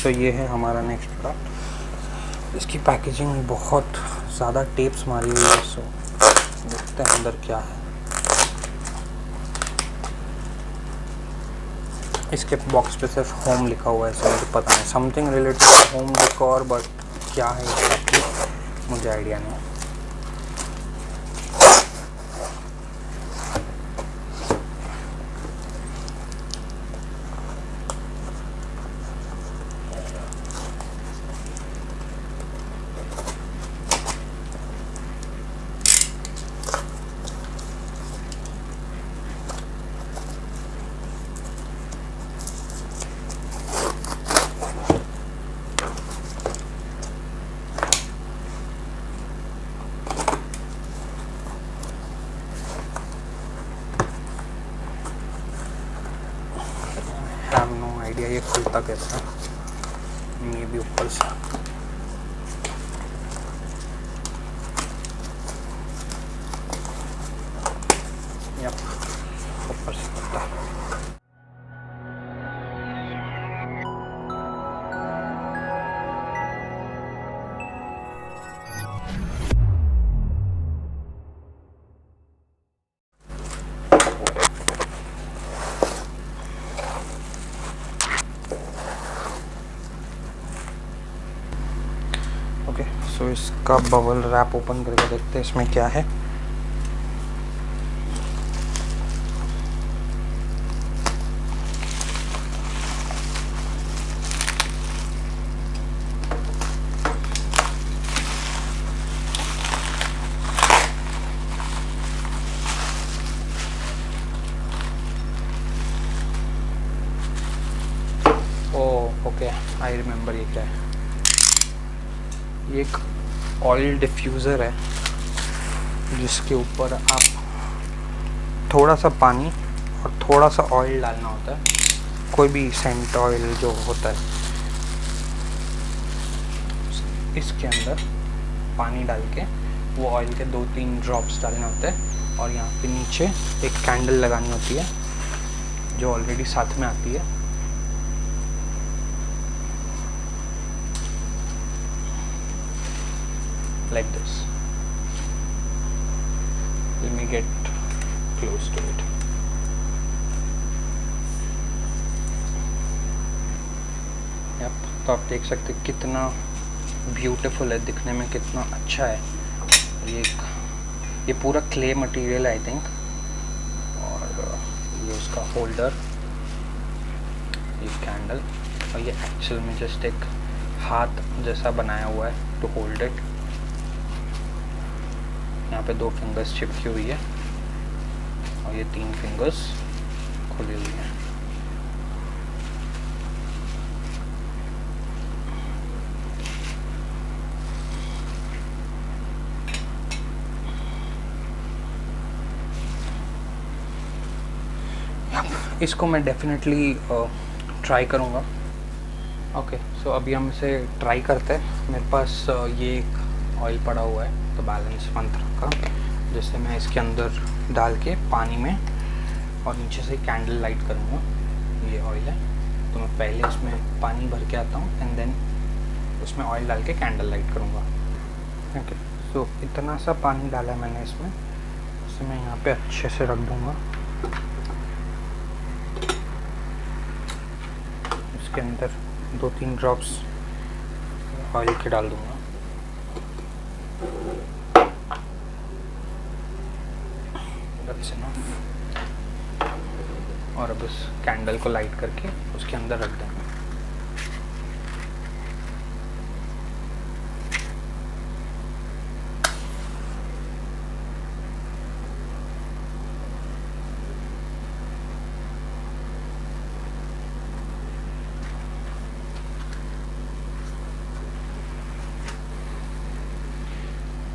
तो ये है हमारा नेक्स्ट प्रोडक्ट। इसकी पैकेजिंग बहुत ज़्यादा टेप्स मारी हुई है, सो देखते हैं अंदर क्या है। इसके बॉक्स पे सिर्फ होम लिखा हुआ है, सो मुझे पता नहीं, something related to home decor, but क्या है एक्चुअली मुझे आइडिया नहीं। आइडिया ये खुलता कैसा है, ये भी ऊपर से। ऊपर से खुलता है। ओके, सो इसका बबल रैप ओपन करके देखते हैं इसमें क्या है। ओके, आई रिमेम्बर ये क्या है। ये एक ऑयल डिफ्यूज़र है जिसके ऊपर आप थोड़ा सा पानी और थोड़ा सा ऑयल डालना होता है, कोई भी सेंट ऑयल जो होता है। इसके अंदर पानी डाल के वो ऑयल के 2-3 ड्रॉप्स डालने होते हैं, और यहाँ पे नीचे एक कैंडल लगानी होती है जो ऑलरेडी साथ में आती है। Like this. Let me get close to it. Yep, तो आप देख सकते हैं कितना ब्यूटीफुल है, दिखने में कितना अच्छा है। ये पूरा क्ले मटेरियल आई थिंक, और ये उसका होल्डर, ये कैंडल, और ये एक्चुअल में जस्ट एक हाथ जैसा बनाया हुआ है टू होल्ड इट। यहाँ पे 2 फिंगर्स चिपकी हुई है और ये 3 फिंगर्स खुली हुई है। इसको मैं डेफिनेटली ट्राई करूँगा। ओके, सो अभी हम इसे ट्राई करते हैं। मेरे पास ये एक ऑयल पड़ा हुआ है, तो बैलेंस मंत्र का, जिसे मैं इसके अंदर डाल के पानी में और नीचे से कैंडल लाइट करूँगा। ये ऑयल है, तो मैं पहले उसमें पानी भर के आता हूँ एंड देन उसमें ऑयल डाल के कैंडल लाइट करूँगा। ओके, सो इतना सा पानी डाला है मैंने इसमें, उसे मैं यहाँ पे अच्छे से रख दूँगा। इसके अंदर 2-3 ड्रॉप्स ऑयल के डाल दूँगा। और अब इस कैंडल को लाइट करके उसके अंदर रख देंगे।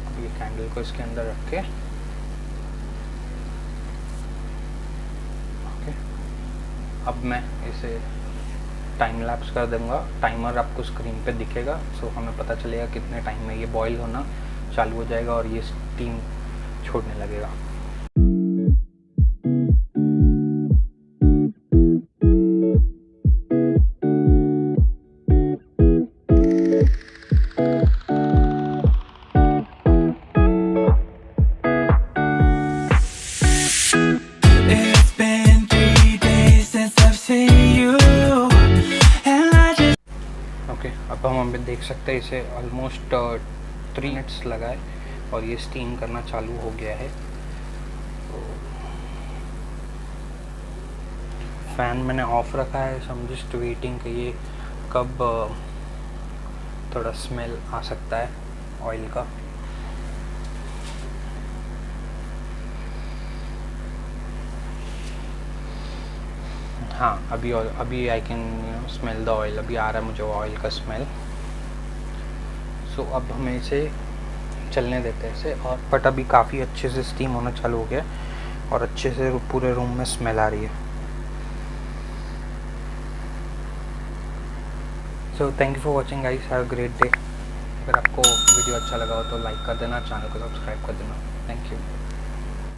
अब ये कैंडल को इसके अंदर रख के अब मैं इसे टाइम लैप्स कर दूंगा। टाइमर आपको स्क्रीन पे दिखेगा, सो हमें पता चलेगा कितने टाइम में ये बॉईल होना चालू हो जाएगा और ये स्टीम छोड़ने लगेगा। अब हम अभी देख सकते हैं इसे ऑलमोस्ट 3 मिनट्स लगा है और ये स्टीम करना चालू हो गया है। तो फ़ैन मैंने ऑफ रखा है, सो आई एम जस्ट वेटिंग कि ये कब थोड़ा स्मेल आ सकता है ऑयल का। हाँ, अभी I can smell the oil, अभी आ रहा है मुझे ऑयल का स्मेल। सो अब हमें इसे चलने देते हैं इसे, और बट अभी काफ़ी अच्छे से स्टीम होना चालू हो गया और अच्छे से पूरे रूम में स्मेल आ रही है। So thank you for watching guys, have a great day. अगर आपको वीडियो अच्छा लगा हो तो लाइक कर देना, चैनल को सब्सक्राइब कर देना। Thank you.